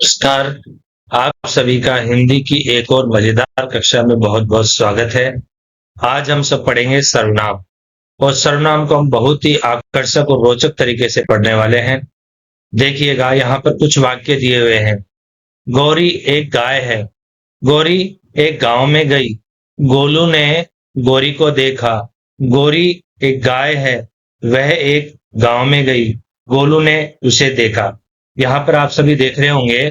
नमस्कार। आप सभी का हिंदी की एक और मजेदार कक्षा में बहुत-बहुत स्वागत है। आज हम सब पढ़ेंगे सर्वनाम और सर्वनाम को हम बहुत ही आकर्षक और रोचक तरीके से पढ़ने वाले हैं। देखिएगा यहाँ पर कुछ वाक्य दिए हुए हैं। गौरी एक गाय है। गौरी एक गांव में गई। गोलू ने गौरी को देखा। गौरी एक गाय है। वह एक गांव में गई। गोलू ने उसे देखा। यहाँ पर आप सभी देख रहे होंगे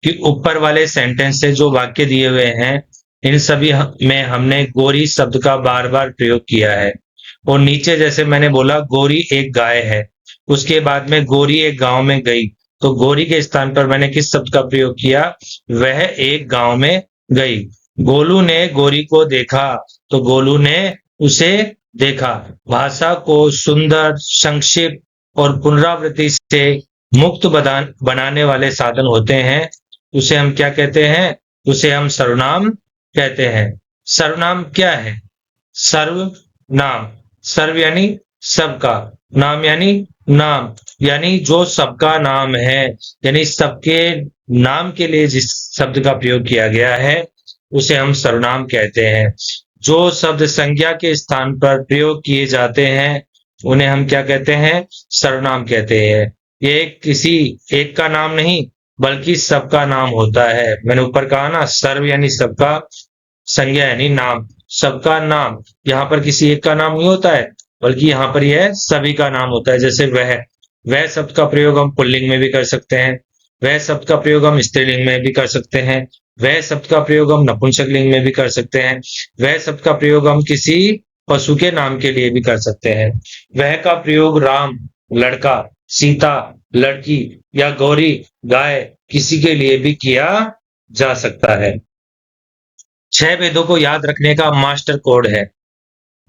कि ऊपर वाले सेंटेंस से जो वाक्य दिए हुए हैं, इन सभी में हमने गोरी शब्द का बार बार प्रयोग किया है। और नीचे जैसे मैंने बोला गोरी एक गाय है, उसके बाद में गोरी एक गांव में गई, तो गोरी के स्थान पर मैंने किस शब्द का प्रयोग किया? वह एक गांव में गई। गोलू ने गोरी को देखा, तो गोलू ने उसे देखा। भाषा को सुंदर, संक्षिप्त और पुनरावृत्ति से मुक्त बनाने वाले साधन होते हैं, उसे हम क्या कहते हैं? उसे हम सर्वनाम कहते हैं। सर्वनाम क्या है? सर्वनाम, सर्व यानी सबका, नाम यानी नाम, यानी जो सबका नाम है, यानी सबके नाम के लिए जिस शब्द का प्रयोग किया गया है उसे हम सर्वनाम कहते हैं। जो शब्द संज्ञा के स्थान पर प्रयोग किए जाते हैं उन्हें हम क्या कहते हैं? सर्वनाम कहते हैं। ये किसी एक का नाम नहीं बल्कि सबका नाम होता है। मैंने ऊपर कहा ना, सर्व यानी सबका, संज्ञा यानी नाम, सबका नाम। यहाँ पर किसी एक का नाम नहीं होता है बल्कि यहाँ पर यह सभी का नाम होता है। जैसे वह शब्द का प्रयोग हम पुल्लिंग में भी कर सकते हैं, वह शब्द का प्रयोग हम स्त्रीलिंग में भी कर सकते हैं, वह शब्द का प्रयोग हम नपुंसक लिंग में भी कर सकते हैं, वह शब्द का प्रयोग हम किसी पशु के नाम के लिए भी कर सकते हैं। वह का प्रयोग राम लड़का, सीता लड़की या गौरी गाय किसी के लिए भी किया जा सकता है। 6 भेदों को याद रखने का मास्टर कोड है,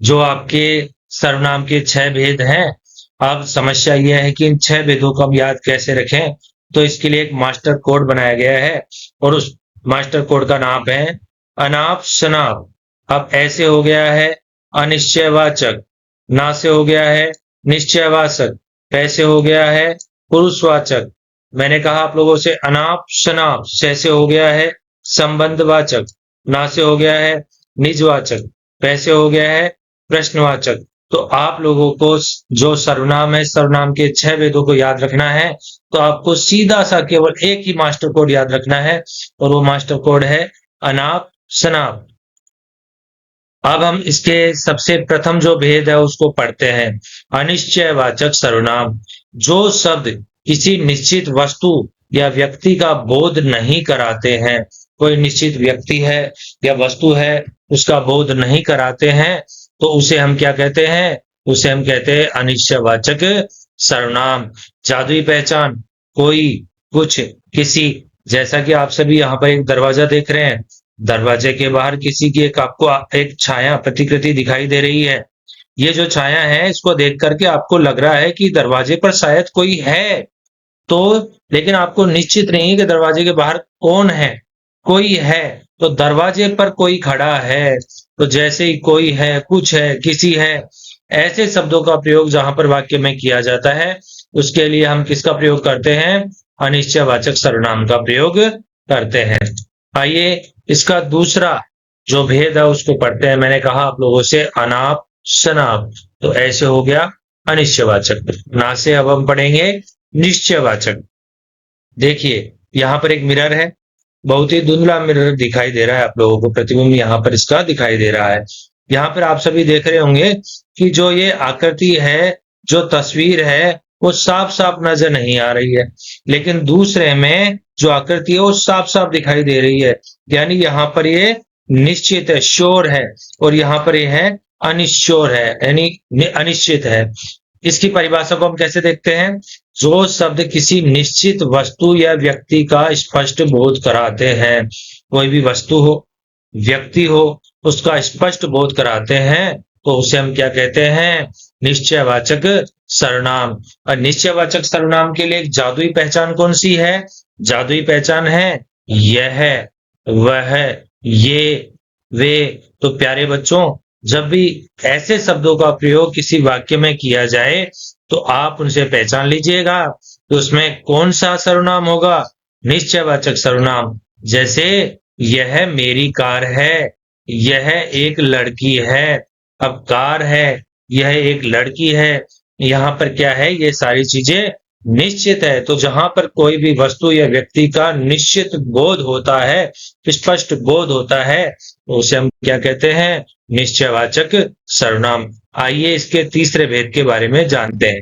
जो आपके सर्वनाम के 6 भेद हैं। अब समस्या यह है कि इन 6 भेदों को हम याद कैसे रखें? तो इसके लिए एक मास्टर कोड बनाया गया है और उस मास्टर कोड का नाम है अनाप शनाप। अब ऐसे हो गया है अनिश्चयवाचक, ना से हो गया है निश्चयवाचक, पैसे हो गया है पुरुषवाचक। मैंने कहा आप लोगों से अनाप शनाप, से हो गया है संबंधवाचक, ना से हो गया है निजवाचक, पैसे हो गया है प्रश्नवाचक। तो आप लोगों को जो सर्वनाम है, सर्वनाम के 6 भेदों को याद रखना है, तो आपको सीधा सा केवल एक ही मास्टर कोड याद रखना है और वो मास्टर कोड है अनाप शनाप। अब हम इसके सबसे प्रथम जो भेद है उसको पढ़ते हैं। अनिश्चयवाचक सर्वनाम, जो शब्द किसी निश्चित वस्तु या व्यक्ति का बोध नहीं कराते हैं। कोई निश्चित व्यक्ति है या वस्तु है, उसका बोध नहीं कराते हैं, तो उसे हम क्या कहते हैं? उसे हम कहते हैं अनिश्चयवाचक सर्वनाम। जादुई पहचान, कोई, कुछ, किसी। जैसा कि आप सभी यहाँ पर एक दरवाजा देख रहे हैं, दरवाजे के बाहर किसी की आपको एक छाया, प्रतिकृति दिखाई दे रही है। ये जो छाया है, इसको देख करके आपको लग रहा है कि दरवाजे पर शायद कोई है, तो लेकिन आपको निश्चित नहीं है कि दरवाजे के बाहर कौन है। कोई है, तो दरवाजे पर कोई खड़ा है, तो जैसे ही कोई है, कुछ है, किसी है, ऐसे शब्दों का प्रयोग जहां पर वाक्य में किया जाता है, उसके लिए हम किसका प्रयोग करते हैं? अनिश्चयवाचक सर्वनाम का प्रयोग करते हैं। आइए इसका दूसरा जो भेद है उसको पढ़ते हैं। मैंने कहा आप लोगों से अनाप शनाप, तो ऐसे हो गया अनिश्चयवाचक। ना से अब हम पढ़ेंगे निश्चयवाचक। देखिए यहाँ पर एक मिरर है, बहुत ही धुंधला मिरर दिखाई दे रहा है आप लोगों को, प्रतिबिंब यहाँ पर इसका दिखाई दे रहा है। यहाँ पर आप सभी देख रहे होंगे कि जो ये आकृति है, जो तस्वीर है, वो साफ साफ नजर नहीं आ रही है, लेकिन दूसरे में जो आकृति है वो साफ साफ दिखाई दे रही है। यानी यहाँ पर ये निश्चित है, श्योर है, और यहाँ पर ये है अनिश्योर है, यानी अनिश्चित है। इसकी परिभाषा को हम कैसे देखते हैं? जो शब्द किसी निश्चित वस्तु या व्यक्ति का स्पष्ट बोध कराते हैं, कोई भी वस्तु हो, व्यक्ति हो, उसका स्पष्ट बोध कराते हैं, तो उसे हम क्या कहते हैं? निश्चयवाचक सर्वनाम। और निश्चयवाचक सर्वनाम के लिए एक जादुई पहचान कौन सी है? जादुई पहचान है यह, वह, ये, वे। तो प्यारे बच्चों, जब भी ऐसे शब्दों का प्रयोग किसी वाक्य में किया जाए तो आप उनसे पहचान लीजिएगा तो उसमें कौन सा सर्वनाम होगा निश्चयवाचक सर्वनाम, जैसे यह मेरी कार है, यह एक लड़की है। अब कार है, यह एक लड़की है, यहाँ पर क्या है, ये सारी चीजें निश्चित है। तो जहां पर कोई भी वस्तु या व्यक्ति का निश्चित बोध होता है, स्पष्ट बोध होता है, तो उसे हम क्या कहते हैं, निश्चयवाचक सर्वनाम। आइए इसके तीसरे भेद के बारे में जानते हैं।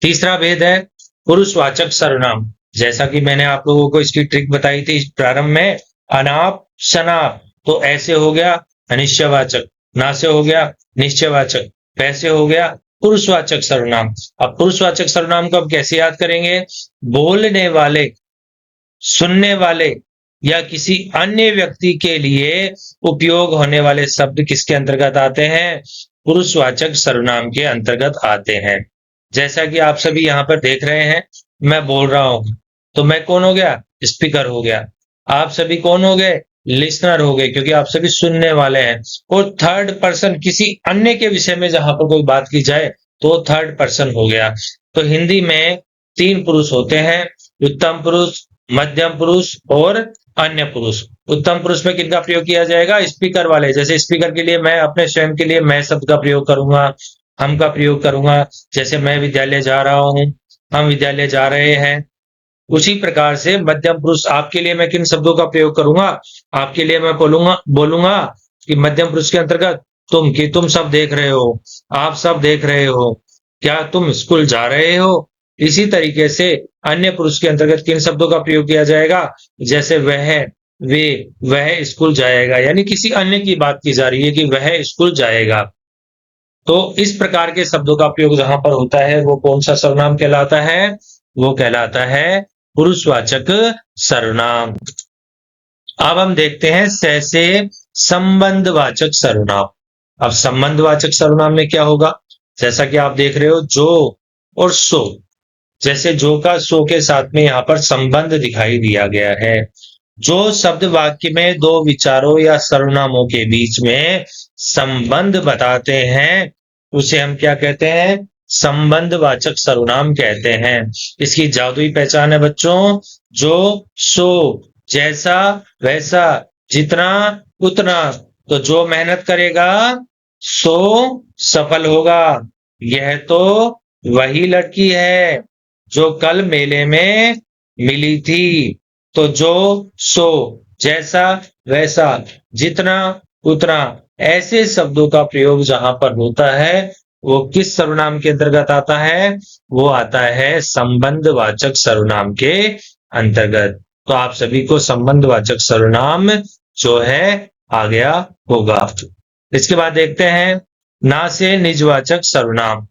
तीसरा भेद है पुरुषवाचक सर्वनाम। जैसा कि मैंने आप लोगों को इसकी ट्रिक बताई थी प्रारंभ में, अनाप शनाप, तो ऐसे हो गया अनिश्चयवाचक, ना से हो गया निश्चयवाचक, पैसे हो गया पुरुषवाचक सर्वनाम। अब पुरुषवाचक सर्वनाम को अब कैसे याद करेंगे, बोलने वाले, सुनने वाले या किसी अन्य व्यक्ति के लिए उपयोग होने वाले शब्द किसके अंतर्गत आते हैं, पुरुषवाचक सर्वनाम के अंतर्गत आते हैं। जैसा कि आप सभी यहां पर देख रहे हैं, मैं बोल रहा हूं, तो मैं कौन हो गया, स्पीकर हो गया। आप सभी कौन हो गए, लिसनर हो गए, क्योंकि आप सभी सुनने वाले हैं। और थर्ड पर्सन किसी अन्य के विषय में जहां पर कोई बात की जाए तो थर्ड पर्सन हो गया। तो हिंदी में तीन पुरुष होते हैं, उत्तम पुरुष, मध्यम पुरुष और अन्य पुरुष। उत्तम पुरुष में किनका प्रयोग किया जाएगा, स्पीकर वाले। जैसे स्पीकर के लिए मैं अपने स्वयं के लिए मैं शब्द का प्रयोग करूंगा, हम का प्रयोग करूंगा। जैसे मैं विद्यालय जा रहा हूं, हम विद्यालय जा रहे हैं। उसी प्रकार से मध्यम पुरुष आपके लिए मैं किन शब्दों का प्रयोग करूंगा, आपके लिए मैं बोलूंगा बोलूंगा कि मध्यम पुरुष के अंतर्गत तुम, कि तुम सब देख रहे हो, आप सब देख रहे हो, क्या तुम स्कूल जा रहे हो। इसी तरीके से अन्य पुरुष के अंतर्गत किन शब्दों का प्रयोग किया जाएगा, जैसे वह, वे, वह स्कूल जाएगा, यानी किसी अन्य की बात की जा रही है कि वह स्कूल जाएगा। तो इस प्रकार के शब्दों का प्रयोग जहां पर होता है वो कौन सा सर्वनाम कहलाता है, वो कहलाता है पुरुषवाचक सर्वनाम। अब हम देखते हैं स से संबंधवाचक सर्वनाम। अब संबंधवाचक सर्वनाम में क्या होगा, जैसा कि आप देख रहे हो जो और सो, जैसे जो का सो के साथ में यहाँ पर संबंध दिखाई दिया गया है। जो शब्द वाक्य में दो विचारों या सर्वनामों के बीच में संबंध बताते हैं उसे हम क्या कहते हैं, संबंधवाचक सर्वनाम कहते हैं। इसकी जादुई पहचान है बच्चों, जो सो, जैसा वैसा, जितना उतना। तो जो मेहनत करेगा सो सफल होगा। यह तो वही लड़की है जो कल मेले में मिली थी। तो जो सो, जैसा वैसा, जितना उतना, ऐसे शब्दों का प्रयोग जहां पर होता है वो किस सर्वनाम के अंतर्गत आता है, वो आता है संबंधवाचक सर्वनाम के अंतर्गत। तो आप सभी को संबंधवाचक सर्वनाम जो है आ गया होगा। इसके बाद देखते हैं ना से निजवाचक सर्वनाम।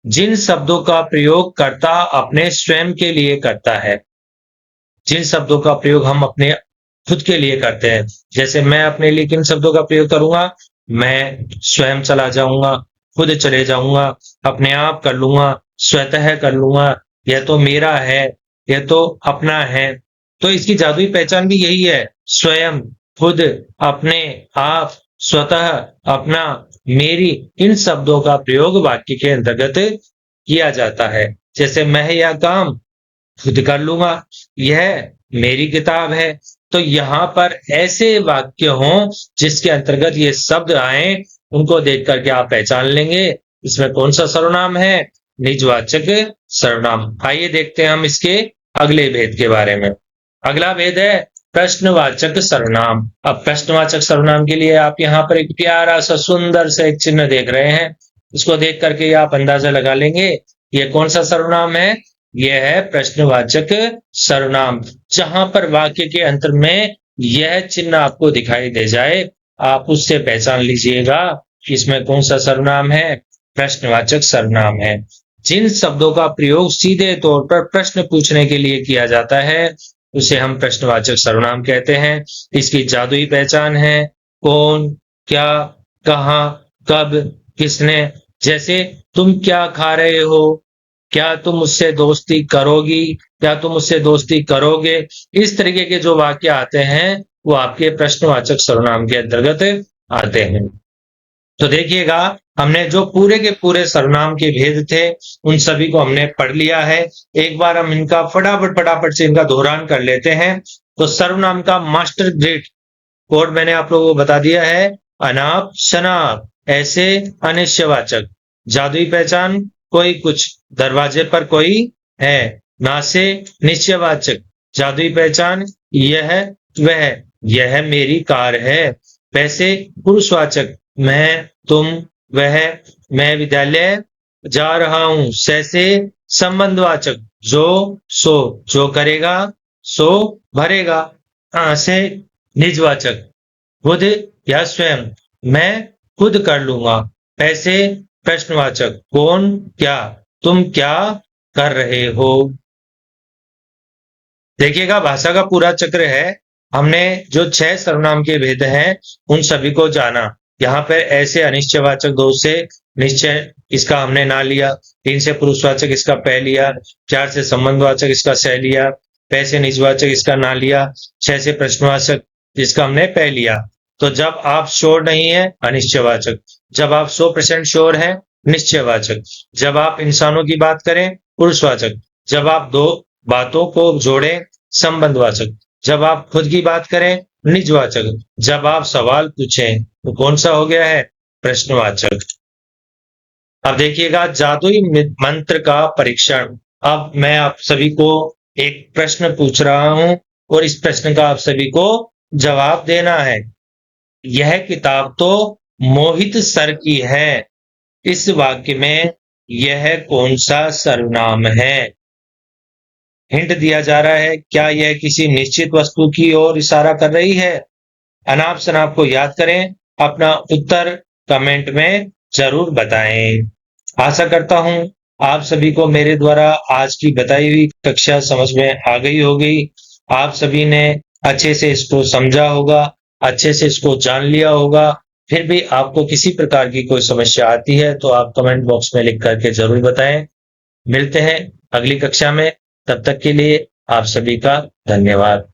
जिन शब्दों का प्रयोग कर्ता अपने स्वयं के लिए करता है, जिन शब्दों का प्रयोग हम अपने खुद के लिए करते हैं, जैसे मैं अपने लिए किन शब्दों का प्रयोग करूंगा, मैं स्वयं चला जाऊंगा, खुद चले जाऊंगा, अपने आप कर लूंगा, स्वतः कर लूंगा, यह तो मेरा है, यह तो अपना है। तो इसकी जादुई पहचान भी यही है, स्वयं, खुद, अपने आप, स्वतः, अपना, मेरी, इन शब्दों का प्रयोग वाक्य के अंतर्गत किया जाता है। जैसे मैं या काम खुद कर लूंगा, यह मेरी किताब है। तो यहाँ पर ऐसे वाक्य हों जिसके अंतर्गत ये शब्द आए, उनको देख करके आप पहचान लेंगे इसमें कौन सा सर्वनाम है, निजवाचक सर्वनाम। आइए देखते हैं हम इसके अगले भेद के बारे में। अगला भेद है प्रश्नवाचक सर्वनाम। अब प्रश्नवाचक सर्वनाम के लिए आप यहाँ पर एक प्यारा सा सुंदर सा एक चिन्ह देख रहे हैं, इसको देख करके आप अंदाजा लगा लेंगे ये कौन सा सर्वनाम है, यह है प्रश्नवाचक सर्वनाम। जहां पर वाक्य के अंत में यह चिन्ह आपको दिखाई दे जाए, आप उससे पहचान लीजिएगा कि इसमें कौन सा सर्वनाम है, प्रश्नवाचक सर्वनाम है। जिन शब्दों का प्रयोग सीधे तौर पर प्रश्न पूछने के लिए किया जाता है उसे हम प्रश्नवाचक सर्वनाम कहते हैं। इसकी जादुई पहचान है कौन, क्या, कहां, कब, किसने। जैसे तुम क्या खा रहे हो, क्या तुम मुझसे दोस्ती करोगी, क्या तुम मुझसे दोस्ती करोगे। इस तरीके के जो वाक्य आते हैं वो आपके प्रश्नवाचक सर्वनाम के अंतर्गत आते हैं। तो देखिएगा, हमने जो पूरे के पूरे सर्वनाम के भेद थे, उन सभी को हमने पढ़ लिया है। एक बार हम इनका फटाफट से इनका दोहरान कर लेते हैं। तो सर्वनाम का मास्टर ग्रेड कोड मैंने आप लोगों को बता दिया है। अनाप शनाप, ऐसे अनिश्चयवाचक। जादुई पहचान, कोई कुछ, दरवाजे पर कोई है। ना से निश्चयवाचक, जादुई पहचान, यह वह, यह मेरी कार है। पैसे पुरुषवाचक, मैं, तुम, वह, मैं विद्यालय जा रहा हूं। से संबंधवाचक, जो सो, जो करेगा सो भरेगा। से निजवाचक, खुद या स्वयं, मैं खुद कर लूंगा। पैसे प्रश्नवाचक, कौन, क्या, तुम क्या कर रहे हो। देखिएगा, भाषा का पूरा चक्र है। हमने जो 6 सर्वनाम के भेद हैं, उन सभी को जाना। यहाँ पर ऐसे अनिश्चयवाचक 2 से निश्चय, इसका हमने ना लिया। 3 से पुरुषवाचक, इसका पै लिया। 4 से संबंधवाचक, इसका सह लिया। पै से निजवाचक, इसका ना लिया। 6 से प्रश्नवाचक, जिसका हमने पै लिया। तो जब आप श्योर नहीं है, अनिश्चयवाचक। जब आप 100% श्योर है, निश्चयवाचक। जब आप इंसानों की बात करें, पुरुषवाचक। जब आप 2 बातों को जोड़ें, संबंधवाचक। जब आप खुद की बात करें, निजवाचक। जब आप सवाल पूछें, तो कौन सा हो गया है, प्रश्नवाचक। अब देखिएगा, जादुई मंत्र का परीक्षण। अब मैं आप सभी को एक प्रश्न पूछ रहा हूं और इस प्रश्न का आप सभी को जवाब देना है। यह किताब तो मोहित सर की है। इस वाक्य में यह कौन सा सर्वनाम है। हिंट दिया जा रहा है, क्या यह किसी निश्चित वस्तु की ओर इशारा कर रही है। अनाप शनाप को याद करें, अपना उत्तर कमेंट में जरूर बताएं। आशा करता हूं आप सभी को मेरे द्वारा आज की बताई हुई कक्षा समझ में आ गई होगी। आप सभी ने अच्छे से इसको समझा होगा, अच्छे से इसको जान लिया होगा। फिर भी आपको किसी प्रकार की कोई समस्या आती है तो आप कमेंट बॉक्स में लिख करके जरूर बताएं। मिलते हैं अगली कक्षा में, तब तक के लिए आप सभी का धन्यवाद।